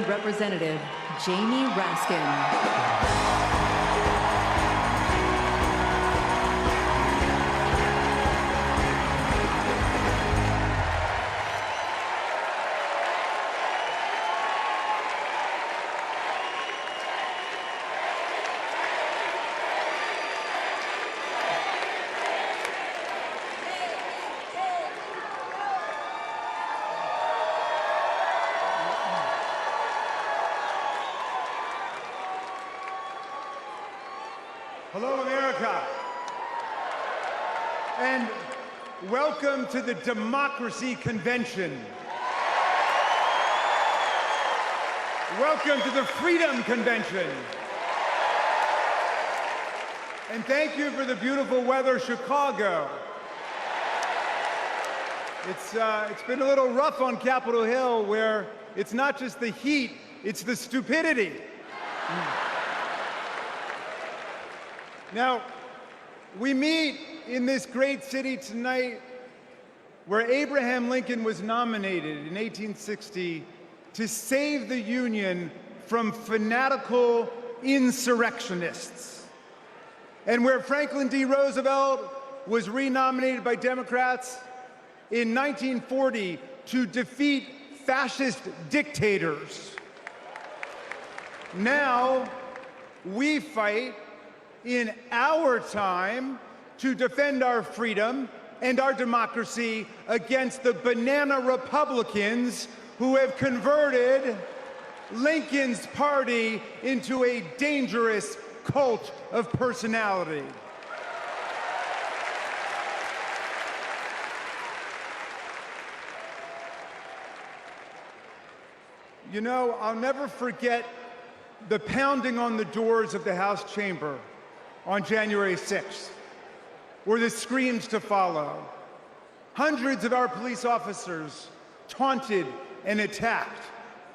Representative Jamie Raskin. Hello, America, and welcome to the Democracy Convention. Welcome to the Freedom Convention. And thank you for the beautiful weather, Chicago. It's been a little rough on Capitol Hill, where it's not just the heat, it's the stupidity. Now, we meet in this great city tonight where Abraham Lincoln was nominated in 1860 to save the Union from fanatical insurrectionists, and where Franklin D. Roosevelt was renominated by Democrats in 1940 to defeat fascist dictators. Now, we fight in our time to defend our freedom and our democracy against the banana Republicans who have converted Lincoln's party into a dangerous cult of personality. You know, I'll never forget the pounding on the doors of the House chamber on January 6th, or the screams to follow. Hundreds of our police officers taunted and attacked,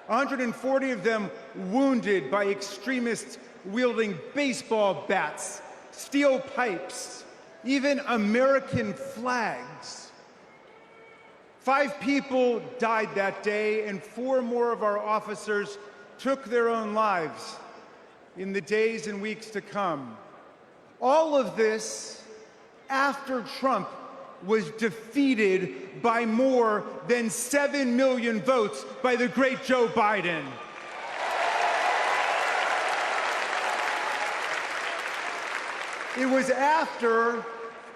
140 of them wounded by extremists wielding baseball bats, steel pipes, even American flags. 5 people died that day, and 4 more of our officers took their own lives in the days and weeks to come. All of this after Trump was defeated by more than 7 million votes by the great Joe Biden. It was after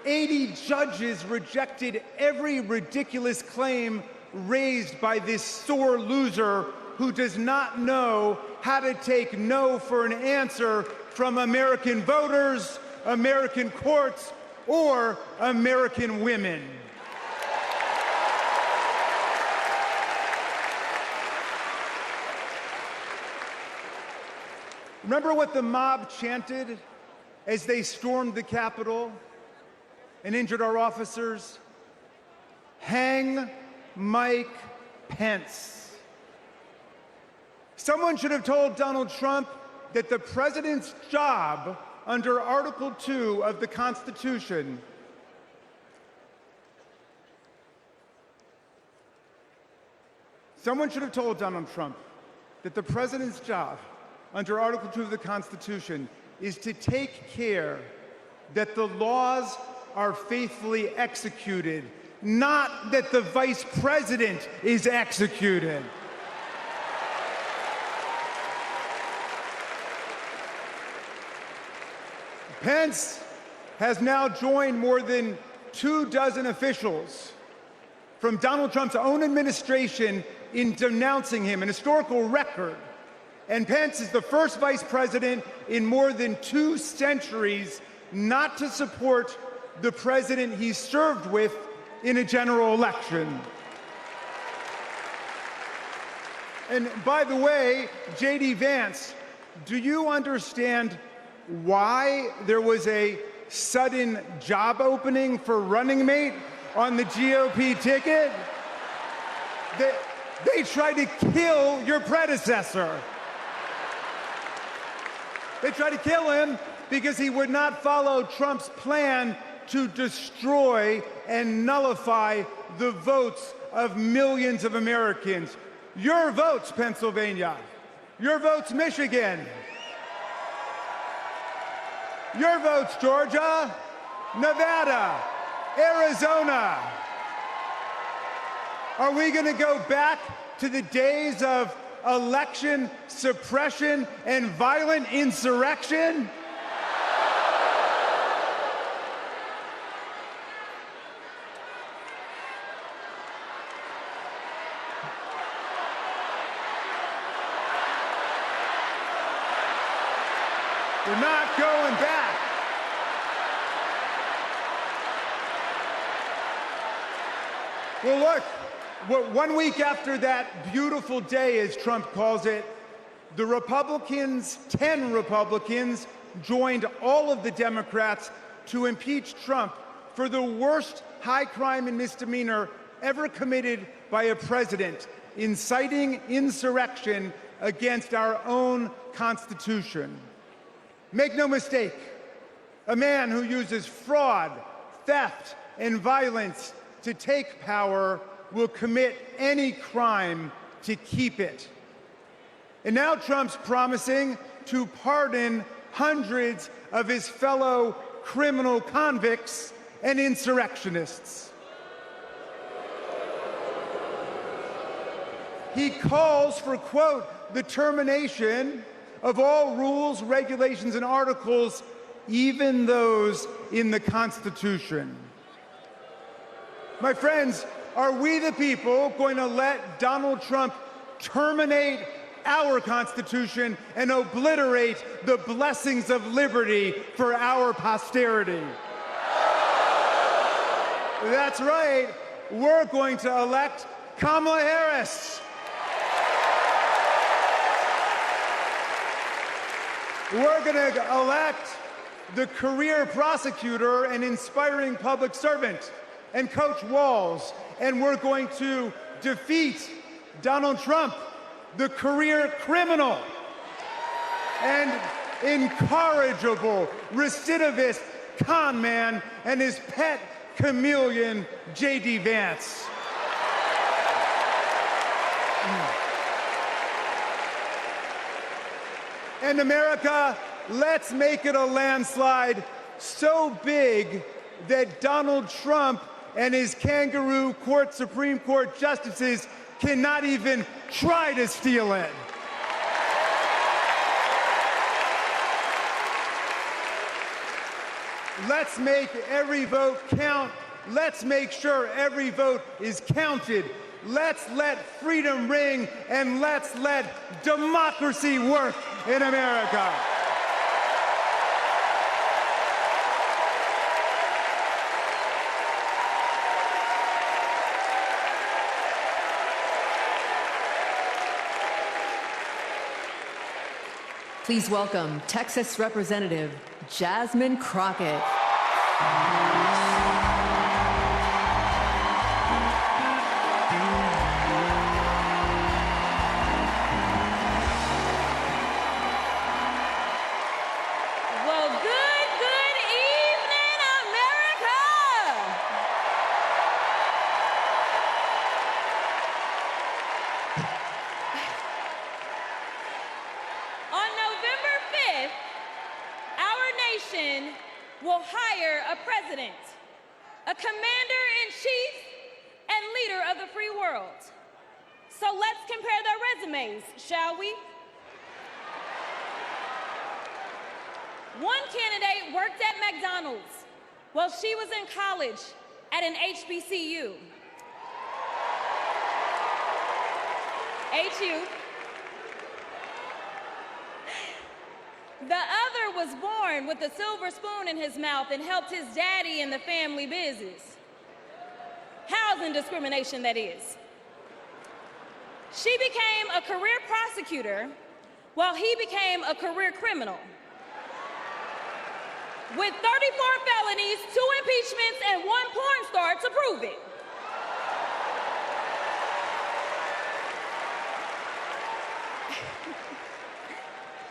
80 judges rejected every ridiculous claim raised by this sore loser who does not know how to take no for an answer from American voters, American courts, or American women. Remember what the mob chanted as they stormed the Capitol and injured our officers? Hang Mike Pence. Someone should have told Donald Trump that the president's job under Article 2 of the Constitution Someone should have told Donald Trump that the president's job under Article 2 of the Constitution is to take care that the laws are faithfully executed, not that the vice president is executed. Pence has now joined more than 24 officials from Donald Trump's own administration in denouncing him, an historical record. And Pence is the first vice president in more than 2 centuries not to support the president he served with in a general election. And by the way, J.D. Vance, do you understand why there was a sudden job opening for running mate on the GOP ticket? They tried to kill your predecessor. They tried to kill him because he would not follow Trump's plan to destroy and nullify the votes of millions of Americans. Your votes, Pennsylvania. Your vote's Michigan. Your vote's Georgia, Nevada, Arizona. Are we going to go back to the days of election suppression and violent insurrection? We're not going back. Well, look, 1 week after that beautiful day, as Trump calls it, the Republicans, 10 Republicans, joined all of the Democrats to impeach Trump for the worst high crime and misdemeanor ever committed by a president, inciting insurrection against our own Constitution. Make no mistake, a man who uses fraud, theft, and violence to take power will commit any crime to keep it. And now Trump's promising to pardon hundreds of his fellow criminal convicts and insurrectionists. He calls for, quote, the termination of all rules, regulations, and articles, even those in the Constitution. My friends, are we the people going to let Donald Trump terminate our Constitution and obliterate the blessings of liberty for our posterity? That's right, we're going to elect Kamala Harris. We're going to elect the career prosecutor and inspiring public servant and Coach Walls, and we're going to defeat Donald Trump, the career criminal and incorrigible recidivist con man, and his pet chameleon, J.D. Vance. And America, let's make it a landslide so big that Donald Trump and his kangaroo court Supreme Court justices cannot even try to steal it. Let's make every vote count. Let's make sure every vote is counted. Let's let freedom ring, and let's let democracy work in America. Please welcome Texas Representative Jasmine Crockett. Well, good evening, America! On November 5th, our nation will hire a president, a commander-in-chief, and leader of the free world. So let's compare their resumes, shall we? One candidate worked at McDonald's while she was in college at an HBCU. HU. The other was born with a silver spoon in his mouth and helped his daddy in the family business. Housing discrimination, that is. She became a career prosecutor while he became a career criminal. With 34 felonies, 2 impeachments, and 1 porn star to prove it.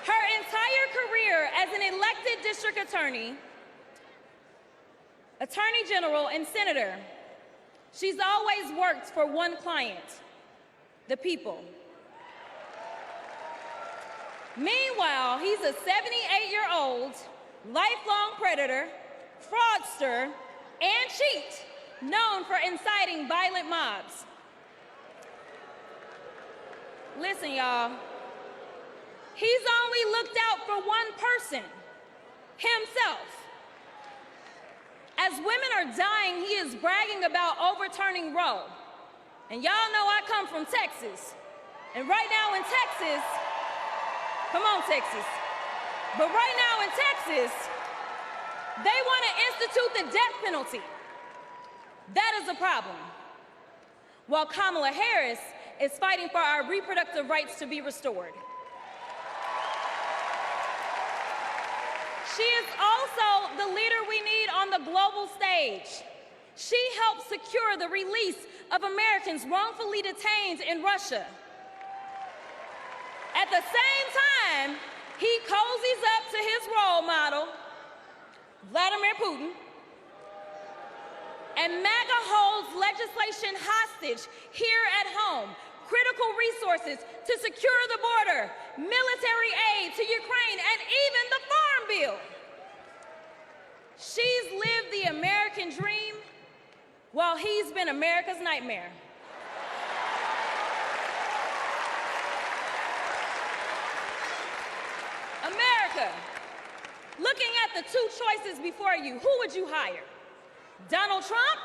Her entire career as an elected district attorney, attorney general, and senator, she's always worked for one client, the people. Meanwhile, he's a 78-year-old, lifelong predator, fraudster, and cheat, known for inciting violent mobs. Listen, y'all, he's only looked out for one person, himself. As women are dying, he is bragging about overturning Roe. And y'all know I come from Texas. And right now in Texas, come on, Texas. But right now in Texas, they want to institute the death penalty. That is a problem. While Kamala Harris is fighting for our reproductive rights to be restored. She is also the leader we need on the global stage. She helped secure the release of Americans wrongfully detained in Russia. At the same time, he cozies up to his role model, Vladimir Putin, and MAGA holds legislation hostage here at home, critical resources to secure the border, military aid to Ukraine, and even the Farm Bill. She's lived the American dream while he's been America's nightmare. America, looking at the two choices before you, who would you hire? Donald Trump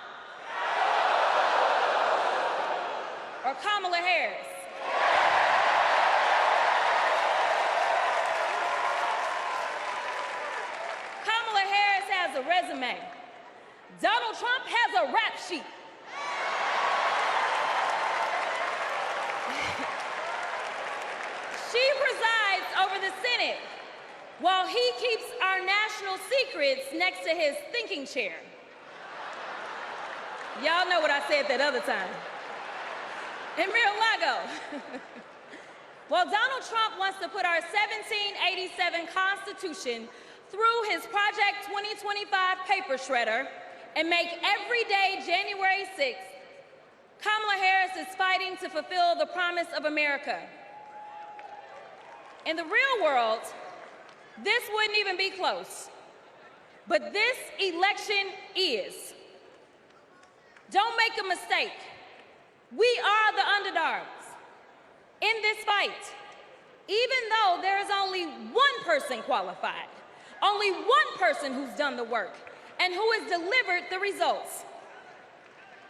or Kamala Harris? Kamala Harris has a resume. Donald Trump has a rap sheet. She presides over the Senate while he keeps our national secrets next to his thinking chair. Y'all know what I said that other time. In Mar-a-Lago. While Donald Trump wants to put our 1787 Constitution through his Project 2025 paper shredder and make every day January 6th, Kamala Harris is fighting to fulfill the promise of America. In the real world, this wouldn't even be close. But this election is. Don't make a mistake. We are the underdogs in this fight, even though there is only one person qualified, only one person who's done the work, and who has delivered the results.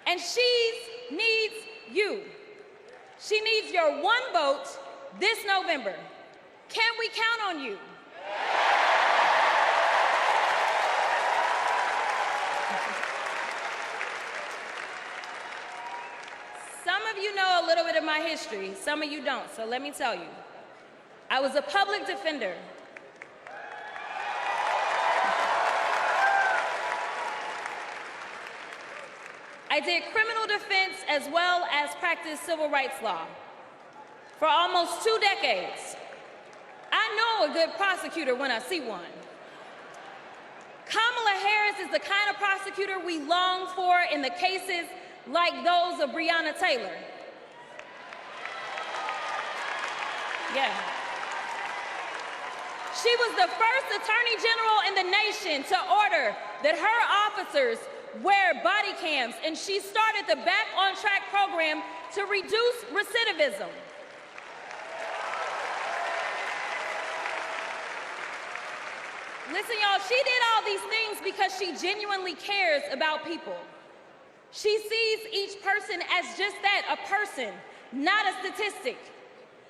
And she needs you. She needs your one vote this November. Can we count on you? Some of you know a little bit of my history, some of you don't, so let me tell you. I was a public defender. I did criminal defense as well as practiced civil rights law for almost 2 decades. I know a good prosecutor when I see one. Kamala Harris is the kind of prosecutor we long for in the cases like those of Breonna Taylor. Yeah. She was the first Attorney General in the nation to order that her officers wear body cams, and she started the Back on Track program to reduce recidivism. Listen, y'all, she did all these things because she genuinely cares about people. She sees each person as just that, a person, not a statistic.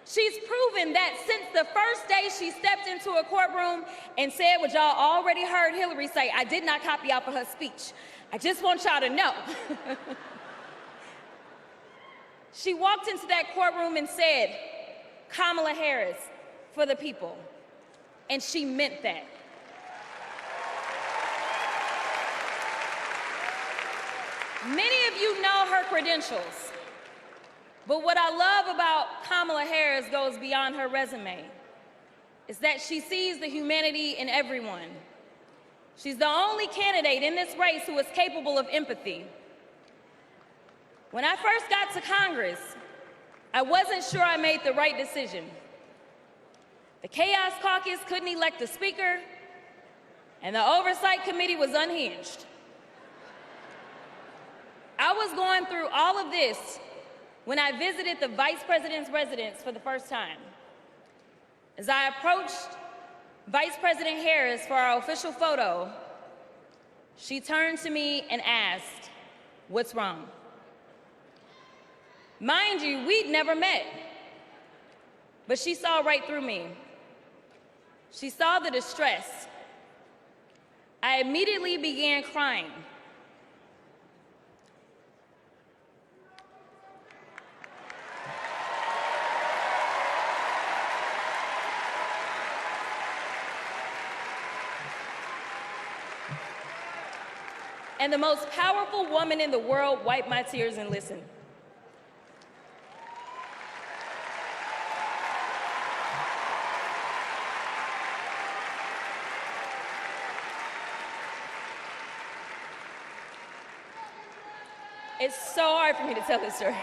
She's proven that since the first day she stepped into a courtroom and said what y'all already heard Hillary say, I did not copy off of her speech. I just want y'all to know. She walked into that courtroom and said, Kamala Harris for the people. And she meant that. Many of you know her credentials, but what I love about Kamala Harris goes beyond her resume, is that she sees the humanity in everyone. She's the only candidate in this race who is capable of empathy. When I first got to Congress, I wasn't sure I made the right decision. The Chaos Caucus couldn't elect a speaker, and the Oversight Committee was unhinged. I was going through all of this when I visited the Vice President's residence for the first time. As I approached Vice President Harris for our official photo, she turned to me and asked, "What's wrong?" Mind you, we'd never met, but she saw right through me. She saw the distress. I immediately began crying. And the most powerful woman in the world wiped my tears and listened. It's so hard for me to tell this story.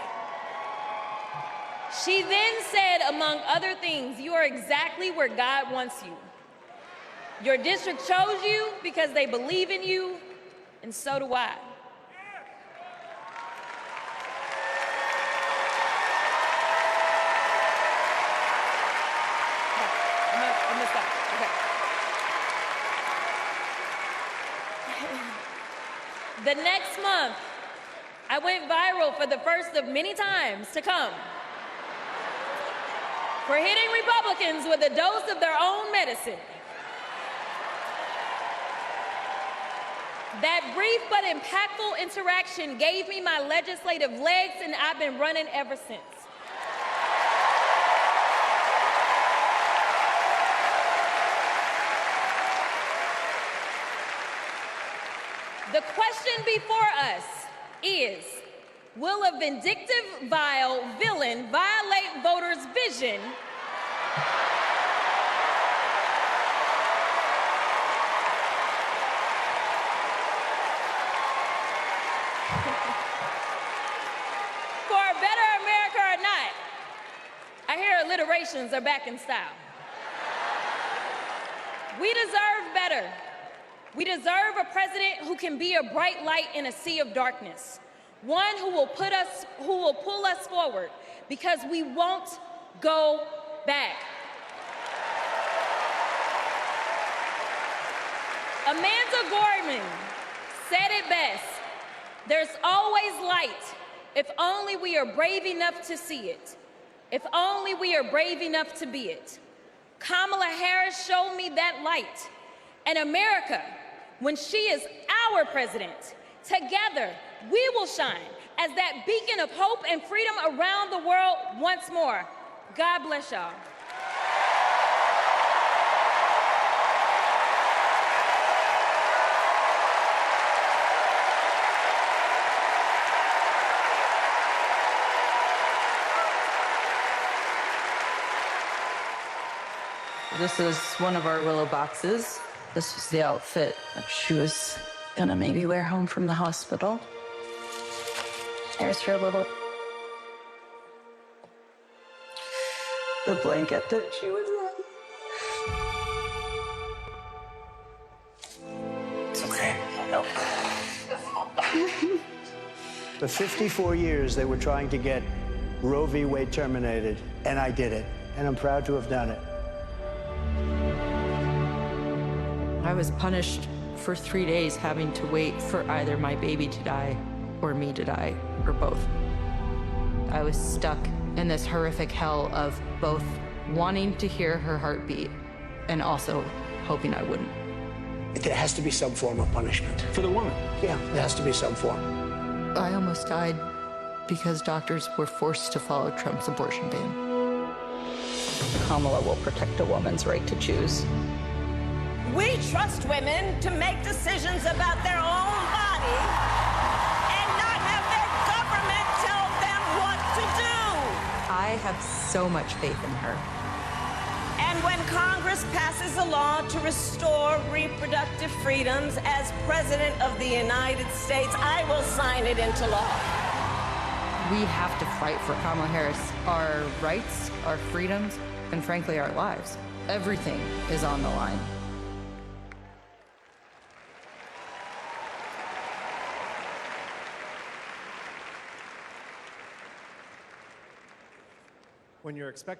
She then said, among other things, "You are exactly where God wants you. Your district chose you because they believe in you, and so do I." I'm gonna stop. Okay. The next month, I went viral for the first of many times to come for hitting Republicans with a dose of their own medicine. That brief but impactful interaction gave me my legislative legs, and I've been running ever since. The question before us is, will a vindictive, vile villain violate voters' vision for a better America or not? I hear alliterations are back in style. We deserve better. We deserve a president who can be a bright light in a sea of darkness. One who will pull us forward, because we won't go back. Amanda Gorman said it best: "There's always light if only we are brave enough to see it, if only we are brave enough to be it." Kamala Harris showed me that light. And America, when she is our president, together we will shine as that beacon of hope and freedom around the world once more. God bless y'all. This is one of our willow boxes. This was the outfit that she was gonna maybe wear home from the hospital. Here's her little... the blanket that she was in. It's okay. No. For 54 years, they were trying to get Roe v. Wade terminated, and I did it, and I'm proud to have done it. I was punished for 3 days having to wait for either my baby to die or me to die, or both. I was stuck in this horrific hell of both wanting to hear her heartbeat and also hoping I wouldn't. There has to be some form of punishment. For the woman? Yeah, there has to be some form. I almost died because doctors were forced to follow Trump's abortion ban. Kamala will protect a woman's right to choose. We trust women to make decisions about their own body and not have their government tell them what to do. I have so much faith in her. And when Congress passes a law to restore reproductive freedoms as President of the United States, I will sign it into law. We have to fight for Kamala Harris. Our rights, our freedoms and frankly, our lives. Everything is on the line. When you're expecting